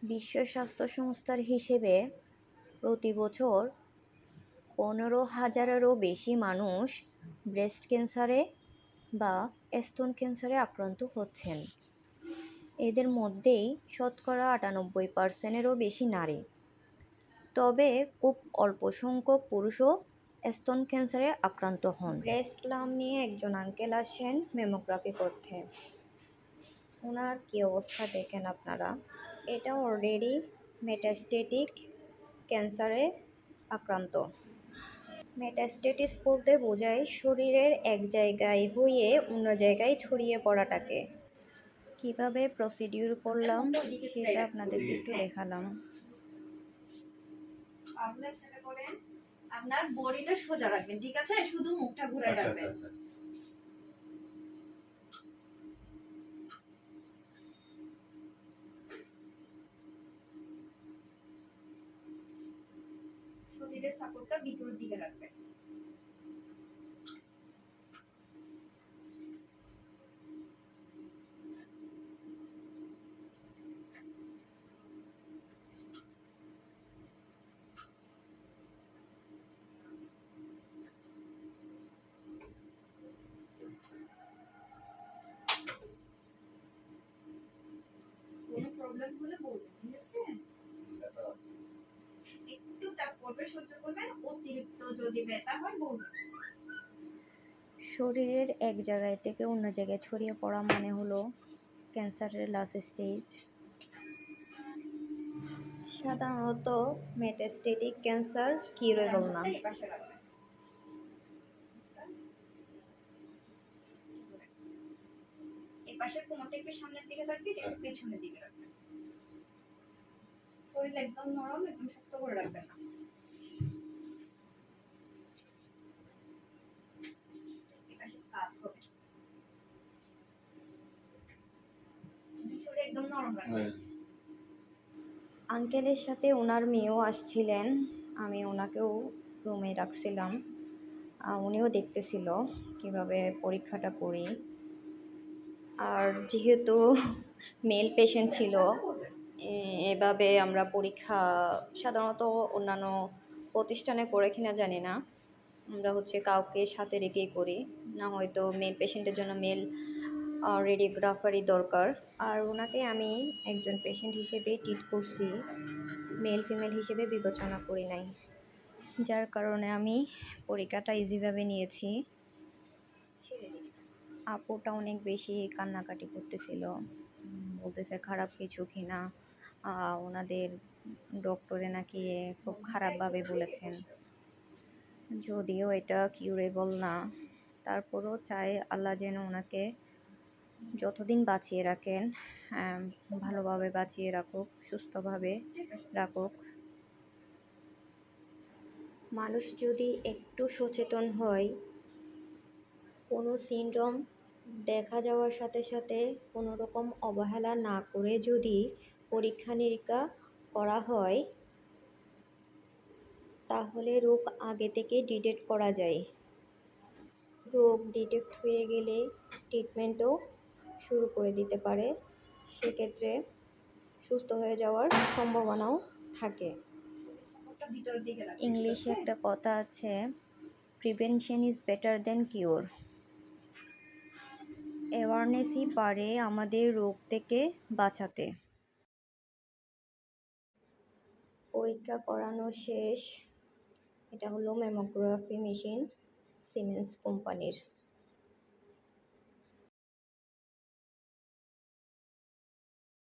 বিশ্ব স্বাস্থ্য সংস্থার হিসেবে প্রতি বছর 15,000-এরও বেশি মানুষ ব্রেস্ট ক্যান্সারে বা স্তন ক্যান্সারে আক্রান্ত হচ্ছেন। এদের মধ্যেই শতকরা 98%-এরও বেশি নারী। তবে খুব অল্প সংখ্যক পুরুষও স্তন ক্যান্সারে আক্রান্ত হন। ব্রেস্ট লাম্প নিয়ে একজন আঙ্কেল আসেন মেমোগ্রাফি করতে। ওনার কী অবস্থা দেখেন আপনারা। এটা অলরেডি মেটাস্টেটিক ক্যান্সারে আক্রান্ত। মেটাস্টেটিস বলতে বোঝায় শরীরের এক জায়গায় হয়ে অন্য জায়গায় ছড়িয়ে পড়াটাকে। কিভাবে প্রসিডিউর করলাম সেটা আপনাদেরকে একটু দেখালাম। আপনার বডিটা সোজা রাখবেন, ঠিক আছে? শুধু মুখটা ঘুরে রাখবেন। শরীরের সাপোর্টটা ভিতরের দিকে রাখবেন। কোনো প্রবলেম হলে বলবেন, ঠিক আছে? একটু চাপ পড়বে, সহ্য করবেন। অতিরিক্ত যদি ব্যথা হয় বলবেন। শরীরের এক জায়গায় থেকে অন্য জায়গায় ছড়িয়ে পড়া মানে হলো ক্যান্সারের লাস্ট স্টেজ। সাধারণত মেটাস্টেটিক ক্যান্সার কিউরেবল না। এপাশের কোমরটা একটু সামনের দিকে থাকবে, একটু পেছনের দিকে রাখবেন। শরীর একদম নরম, একদম শক্ত করে রাখবেন না। এপাশে কাত হবে, শরীর একদম নরম রাখবেন। আঙ্কেলের সাথে ওনার মেয়েও আসছিলেন। আমি ওনাকেও রুমে রাখছিলাম। উনিও দেখতেছিল কিভাবে পরীক্ষাটা করি। আর যেহেতু মেল পেশেন্ট ছিল, এভাবে আমরা পরীক্ষা সাধারণত অন্যান্য প্রতিষ্ঠানে করে কিনা জানি না, আমরা কাউকে সাথে রেখেই করি, না হয়তো মেল পেশেন্টের জন্য মেল রেডিওগ্রাফারই দরকার। আর ওনাকে আমি একজন পেশেন্ট হিসেবে ট্রিট করছি, মেল ফিমেল হিসেবে বিবেচনা করি নাই, যার কারণে আমি পরীক্ষাটা ইজিভাবে নিয়েছি। আপুটা অনেক বেশি কান্নাকাটি করতেছিল, বলতেছে খারাপ কিছু কিনা, ওনাদের ডক্টরে নাকি খুব খারাপভাবে বলেছেন। যদিও এটা কিউরেবল না, তারপরও চাই আল্লাহ যেন ওনাকে যতদিন বাঁচিয়ে রাখেন, ভালোভাবে বাঁচিয়ে রাখুক, সুস্থভাবে রাখুক। মানুষ যদি একটু সচেতন হয়, কোনো সিনড্রোম দেখা যাওয়ার সাথে সাথে কোনো রকম অবহেলা না করে যদি পরীক্ষা নিরীক্ষা করা হয়, তাহলে রোগ আগে থেকে ডিটেক্ট করা যায়। রোগ ডিটেক্ট হয়ে গেলে ট্রিটমেন্টও শুরু করে দিতে পারে, সেক্ষেত্রে সুস্থ হয়ে যাওয়ার সম্ভাবনাও থাকে। ইংলিশে একটা কথা আছে, prevention is better than cure. অ্যাওয়ারনেসই পারে আমাদের রোগ থেকে বাঁচাতে। পরীক্ষা করানো শেষ। এটা হলো ম্যামোগ্রাফি মেশিন, সিমেন্স কোম্পানির।